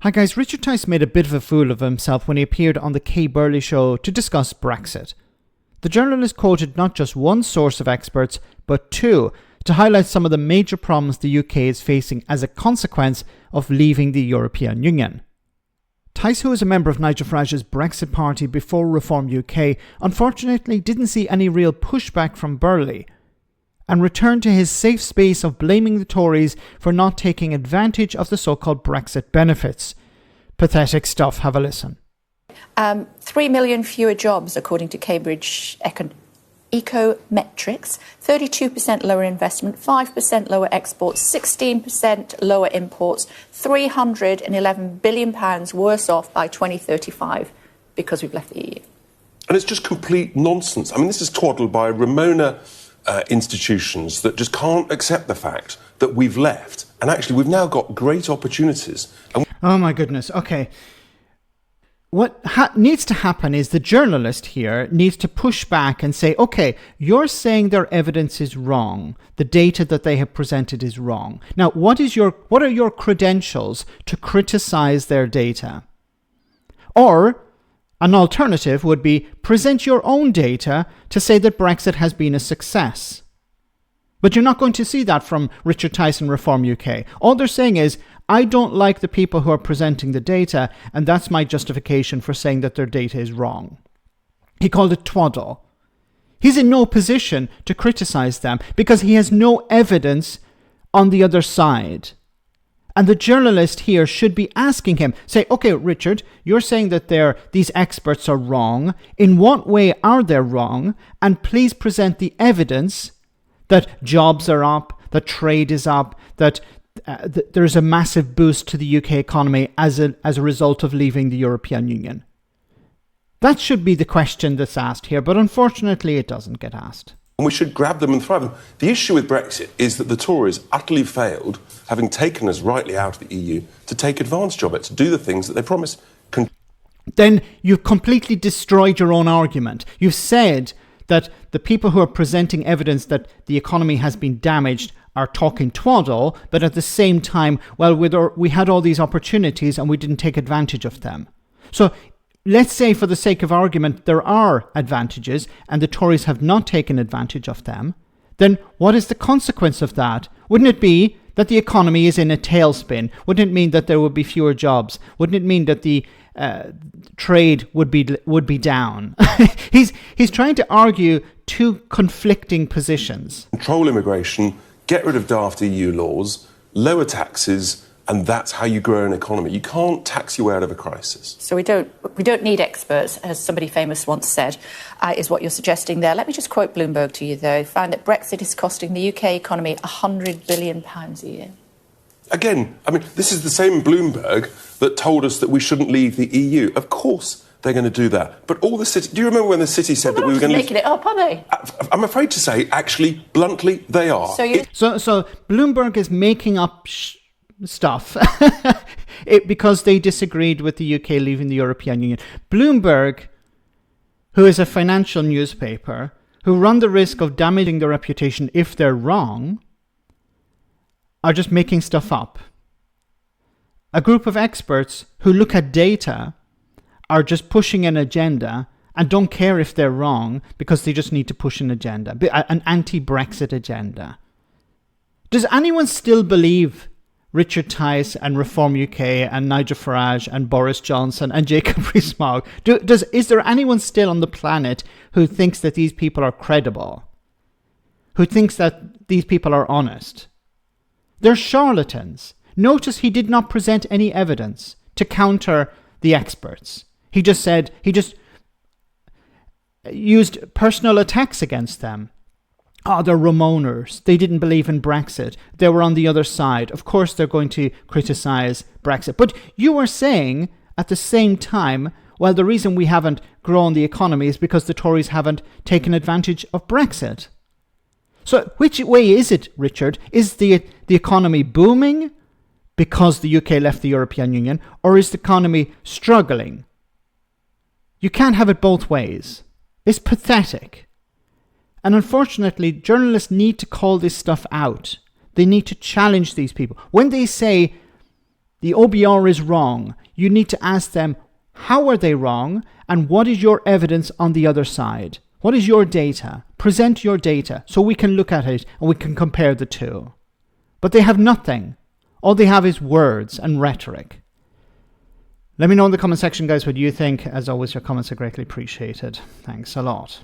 Hi guys, Richard Tice made a bit of a fool of himself when he appeared on the Kay Burley Show to discuss Brexit. The journalist quoted not just one source of experts, but two, to highlight some of the major problems the UK is facing as a consequence of leaving the European Union. Tice, who is a member of Nigel Farage's Brexit Party before Reform UK, unfortunately didn't see any real pushback from Burley, and returned to his safe space of blaming the Tories for not taking advantage of the so-called Brexit benefits. Pathetic stuff. Have a listen. 3 million fewer jobs, according to Cambridge Econometrics, 32% lower investment, 5% lower exports, 16% lower imports, £311 billion worse off by 2035 because we've left the EU. And it's just complete nonsense. I mean, this is twaddled by Remoaners institutions that just can't accept the fact that we've left. And actually, we've now got great opportunities. Oh my goodness. Okay. What needs to happen is the journalist here needs to push back and say, okay, you're saying their evidence is wrong. The data that they have presented is wrong. Now, what are your credentials to criticize their data? Or an alternative would be present your own data to say that Brexit has been a success. But you're not going to see that from Richard Tice and Reform UK. All they're saying is, I don't like the people who are presenting the data, and that's my justification for saying that their data is wrong. He called it twaddle. He's in no position to criticize them because he has no evidence on the other side. And the journalist here should be asking him, say, okay, Richard, you're saying that these experts are wrong. In what way are they wrong? And please present the evidence that jobs are up, that trade is up, that there's a massive boost to the UK economy as a result of leaving the European Union. That should be the question that's asked here, but unfortunately it doesn't get asked. And we should grab them and thrive them. The issue with Brexit is that the Tories utterly failed, having taken us rightly out of the EU, to take advantage of it, to do the things that they promised. Then you've completely destroyed your own argument. You've said that the people who are presenting evidence that the economy has been damaged are talking twaddle, but at the same time, well, we had all these opportunities and we didn't take advantage of them. So let's say, for the sake of argument, there are advantages and the Tories have not taken advantage of them. Then what is the consequence of that? Wouldn't it be that the economy is in a tailspin? Wouldn't it mean that there would be fewer jobs? Wouldn't it mean that the trade would be down? He's trying to argue two conflicting positions. Control immigration, get rid of daft EU laws, lower taxes, and that's how you grow an economy. You can't tax your way out of a crisis. So we don't need experts, as somebody famous once said, is what you're suggesting there. Let me just quote Bloomberg to you, though. Found that Brexit is costing the UK economy £100 billion a year. Again, I mean, this is the same Bloomberg that told us that we shouldn't leave the EU. Of course they're going to do that. But all the city... Do you remember when the city said that we were going to... They're making it up, are they? I'm afraid to say, actually, bluntly, they are. So Bloomberg is making up stuff because they disagreed with the UK leaving the European Union. Bloomberg, who is a financial newspaper, who run the risk of damaging their reputation if they're wrong, are just making stuff up. A group of experts who look at data are just pushing an agenda and don't care if they're wrong because they just need to push an agenda, an anti-Brexit agenda. Does anyone still believe Richard Tice and Reform UK and Nigel Farage and Boris Johnson and Jacob Rees-Mogg? Is there anyone still on the planet who thinks that these people are credible? Who thinks that these people are honest? They're charlatans. Notice he did not present any evidence to counter the experts. He just used personal attacks against them. Oh, they're Remoaners. They didn't believe in Brexit. They were on the other side. Of course they're going to criticize Brexit. But you are saying at the same time, well, the reason we haven't grown the economy is because the Tories haven't taken advantage of Brexit. So which way is it, Richard? Is the economy booming because the UK left the European Union, or is the economy struggling? You can't have it both ways. It's pathetic. And unfortunately, journalists need to call this stuff out. They need to challenge these people. When they say the OBR is wrong. You need to ask them, how are they wrong? And what is your evidence on the other side? What is your data? Present your data so we can look at it and we can compare the two. But they have nothing. All they have is words and rhetoric. Let me know in the comment section, guys, what you think. As always, your comments are greatly appreciated. Thanks a lot.